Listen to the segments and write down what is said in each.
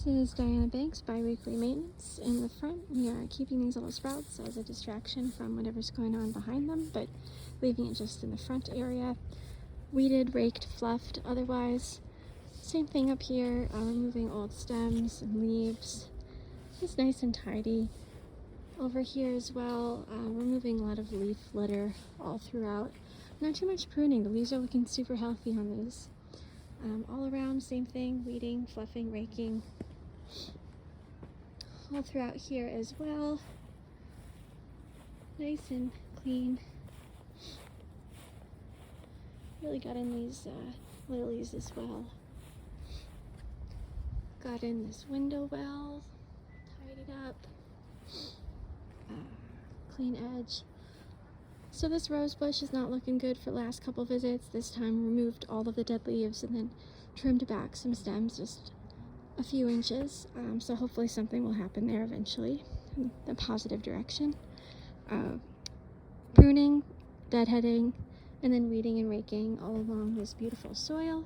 This is Diana Banks' biweekly maintenance. In the front, we are keeping these little sprouts as a distraction from whatever's going on behind them, but leaving it just in the front area. Weeded, raked, fluffed otherwise. Same thing up here, removing old stems and leaves. Just nice and tidy. Over here as well, removing a lot of leaf litter all throughout. Not too much pruning. The leaves are looking super healthy on these. All around, same thing, weeding, fluffing, raking. All throughout here as well. Nice and clean. Really got in these lilies as well. Got in this window well, tidied up. Clean edge. So this rose bush is not looking good for the last couple visits. This time removed all of the dead leaves and then trimmed back some stems just a few inches. So hopefully something will happen there eventually in the positive direction. Pruning, deadheading, and then weeding and raking all along this beautiful soil.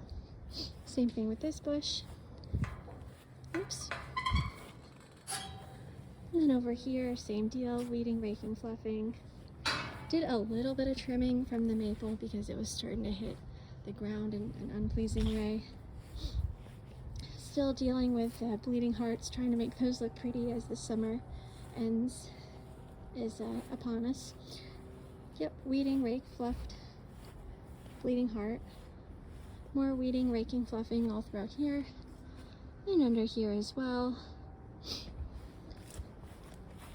Same thing with this bush. Oops. And then over here, same deal, weeding, raking, fluffing. Did a little bit of trimming from the maple because it was starting to hit the ground in an unpleasing way. Still dealing with bleeding hearts, trying to make those look pretty as the summer ends is upon us. Yep, weeding, rake, fluffed, bleeding heart. More weeding, raking, fluffing all throughout here and under here as well.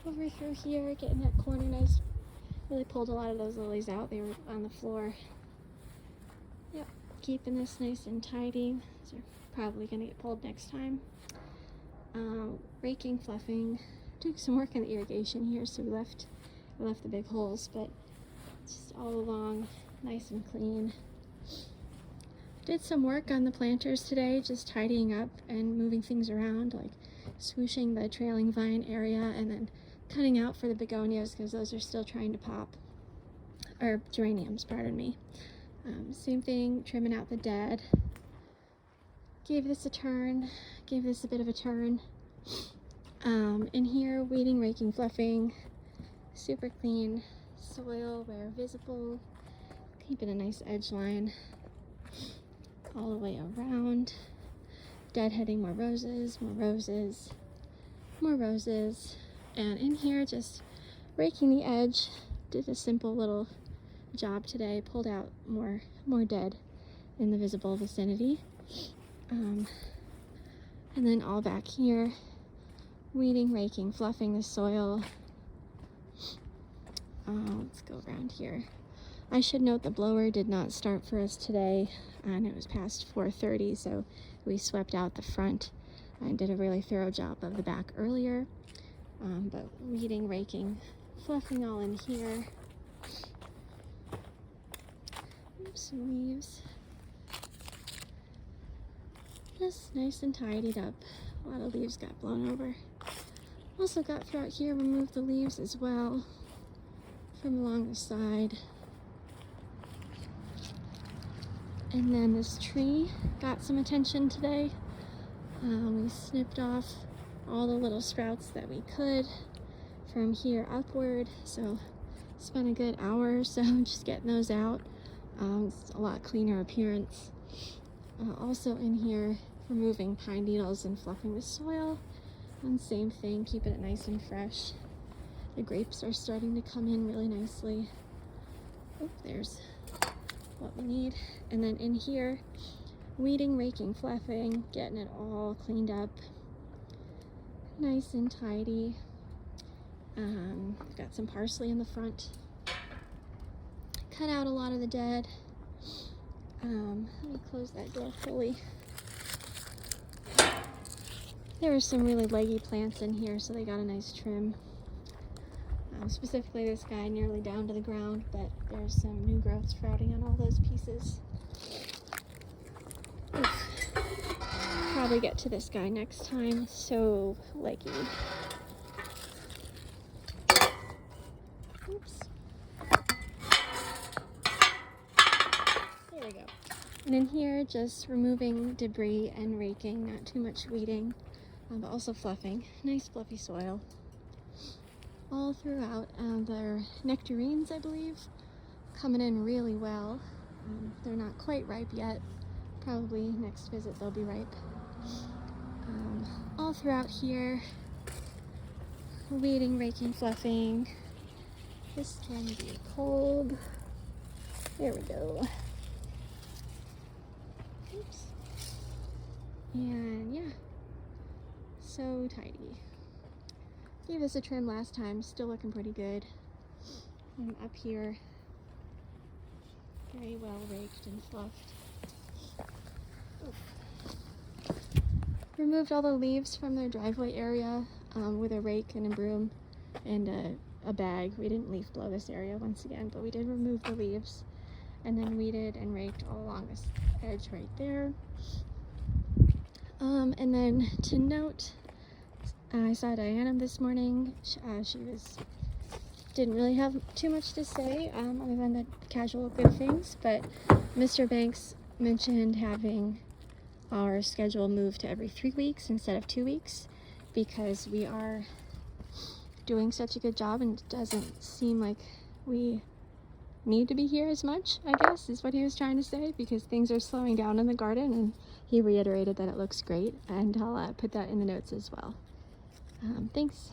Over through here, getting that corner nice. Really pulled a lot of those lilies out. They were on the floor. Yep, keeping this nice and tidy. These are probably going to get pulled next time. Raking, fluffing. Doing some work in the irrigation here, so we left the big holes, but just all along, nice and clean. Did some work on the planters today, just tidying up and moving things around, like swooshing the trailing vine area and then cutting out for the begonias because those are still trying to pop, or geraniums, pardon me. Same thing, trimming out the dead. Gave this a turn, gave this a bit of a turn. In here, weeding, raking, fluffing, super clean soil where visible, keeping a nice edge line all the way around. Deadheading more roses, more roses, more roses. And in here, just raking the edge. Did a simple little job today. Pulled out more dead in the visible vicinity. And then all back here, weeding, raking, fluffing the soil. Let's go around here. I should note the blower did not start for us today, and it was past 4:30, so we swept out the front and did a really thorough job of the back earlier. But weeding, raking, fluffing all in here. Oops, some leaves. Just nice and tidied up. A lot of leaves got blown over. Also got throughout here, removed the leaves as well from along the side. And then this tree got some attention today. We snipped off all the little sprouts that we could from here upward, so spent a good hour or so just getting those out. It's a lot cleaner appearance. Also in here, removing pine needles and fluffing the soil, and same thing, keeping it nice and fresh. The grapes are starting to come in really nicely. Oh, there's what we need. And then in here, weeding, raking, fluffing, getting it all cleaned up. Nice and tidy. Got some parsley in the front. Cut out a lot of the dead. Let me close that door fully. There were some really leggy plants in here, so they got a nice trim. Specifically this guy nearly down to the ground, but there's some new growth sprouting on all those pieces. Oof. Probably get to this guy next time. So leggy. Oops. There we go. And in here, just removing debris and raking, not too much weeding. but also fluffing. Nice fluffy soil all throughout. They're nectarines, I believe, coming in really well. They're not quite ripe yet. Probably next visit they'll be ripe. All throughout here, weeding, raking, fluffing. This can be cold. There we go. Oops. And yeah, so tidy. Gave this a trim last time, still looking pretty good. And up here, very well raked and fluffed. Oof. Removed all the leaves from their driveway area with a rake and a broom and a bag. We didn't leaf blow this area once again, but we did remove the leaves and then weeded and raked all along this edge right there. And then to note, I saw Diana this morning. She didn't really have too much to say other than the casual good things, but Mr. Banks mentioned having our schedule moved to every 3 weeks instead of 2 weeks because we are doing such a good job and it doesn't seem like we need to be here as much, I guess, is what he was trying to say, because things are slowing down in the garden, and he reiterated that it looks great, and I'll put that in the notes as well. Thanks.